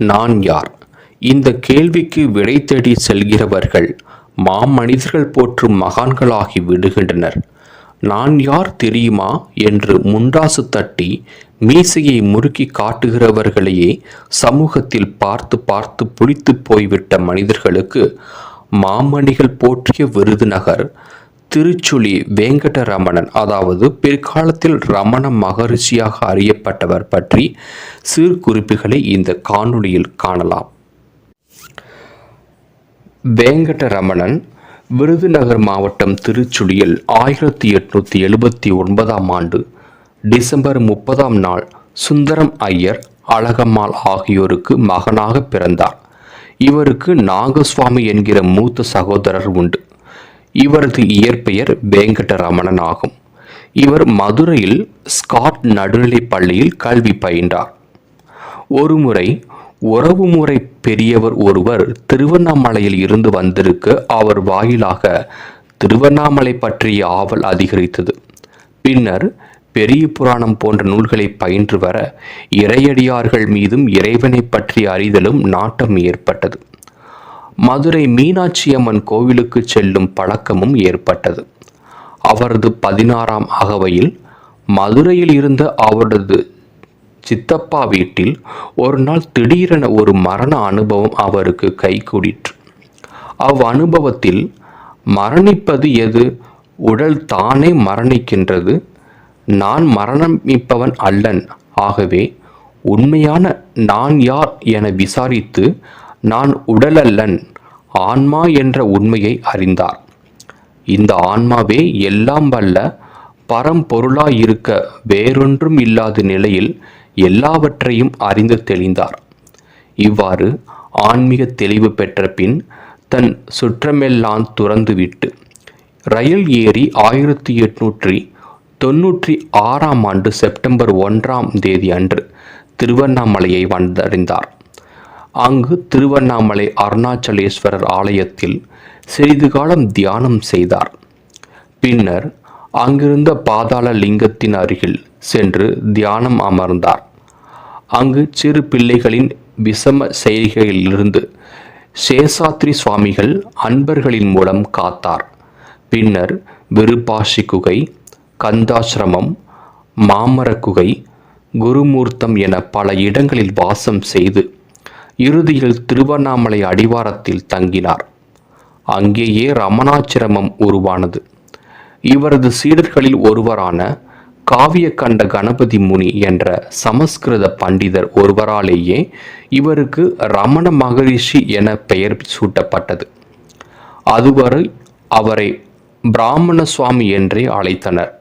நான் யார்? இந்த கேள்விக்கு விடை தேடி செல்கிறவர்கள் மாமனிதர்கள் போற்றும் மகான்களாகி விடுகின்றனர். நான் யார் தெரியுமா என்று முண்டாசு தட்டி மீசையை முறுக்கி காட்டுகிறவர்களையே சமூகத்தில் பார்த்து பார்த்து புளித்து போய்விட்ட மனிதர்களுக்கு மாமணிகள் போற்றிய விருதுநகர் திருச்சுழி வேங்கடரமணன், அதாவது பிற்காலத்தில் ரமண மகரிஷியாக அறியப்பட்டவர் பற்றி சிறு குறிப்புகளை இந்த காணொளியில் காணலாம். வேங்கடரமணன் விருதுநகர் மாவட்டம் திருச்சுழியில் 1879 ஆண்டு டிசம்பர் 30 நாள் சுந்தரம் ஐயர், அழகம்மாள் ஆகியோருக்கு மகனாக பிறந்தார். இவருக்கு நாகசுவாமி என்கிற மூத்த சகோதரர் உண்டு. இவரது இயற்பெயர் வேங்கடரமணன் ஆகும். இவர் மதுரையில் ஸ்காட் நடுநிலைப் பள்ளியில் கல்வி பயின்றார். ஒருமுறை உறவுமுறை பெரியவர் ஒருவர் திருவண்ணாமலையில் இருந்து வந்திருக்க அவர் வாயிலாக திருவண்ணாமலை பற்றிய ஆவல் அதிகரித்தது. பின்னர் பெரிய புராணம் போன்ற நூல்களை பயின்று வர இறையடியார்கள் மீதும் இறைவனை பற்றிய அறிதலும் நாட்டம் ஏற்பட்டது. மதுரை மீனாட்சி அம்மன் கோவிலுக்கு செல்லும் பழக்கமும் ஏற்பட்டது. அவரது 16ஆம் அகவையில் மதுரையில் இருந்த அவரது சித்தப்பா வீட்டில் ஒரு நாள் திடீரென ஒரு மரண அனுபவம் அவருக்கு கைகூடிற்று. அனுபவத்தில் மரணிப்பது எது? உடல் தானே மரணிக்கின்றது. நான் மரணிப்பவன் அல்லன். ஆகவே உண்மையான நான் யார் என விசாரித்து நான் உடலல்லன், ஆன்மா என்ற உண்மையை அறிந்தார். இந்த ஆன்மாவே எல்லாம் வல்ல பரம்பொருளாயிருக்க வேறொன்றும் இல்லாத நிலையில் எல்லாவற்றையும் அறிந்து தெளிந்தார். இவ்வாறு ஆன்மீக தெளிவு பெற்ற பின் தன் சுற்றமெல்லாம் துறந்துவிட்டு ரயில் ஏறி 1896 ஆண்டு செப்டம்பர் 1 அன்று திருவண்ணாமலையை வந்தடைந்தார். அங்கு திருவண்ணாமலை அருணாச்சலேஸ்வரர் ஆலயத்தில் சிறிது காலம் தியானம் செய்தார். பின்னர் அங்கிருந்த பாதாள லிங்கத்தின் அருகில் சென்று தியானம் அமர்ந்தார். அங்கு சிறு பிள்ளைகளின் விஷம செய்கையிலிருந்து சேஷாத்ரி சுவாமிகள் அன்பர்களின் மூலம் காத்தார். பின்னர் விருப்பாஷி குகை, கந்தாசிரமம், மாமர குகை, குருமூர்த்தம் என பல இடங்களில் வாசம் செய்து இறுதியில் திருவண்ணாமலை அடிவாரத்தில் தங்கினார். அங்கேயே ரமணாசிரமம் உருவானது. இவரது சீடர்களில் ஒருவரான காவிய கண்ட கணபதி முனி என்ற சமஸ்கிருத பண்டிதர் ஒருவராலேயே இவருக்கு ரமண மகரிஷி என பெயர் சூட்டப்பட்டது. அதுவரை அவரை பிராமண சுவாமி என்றே அழைத்தனர்.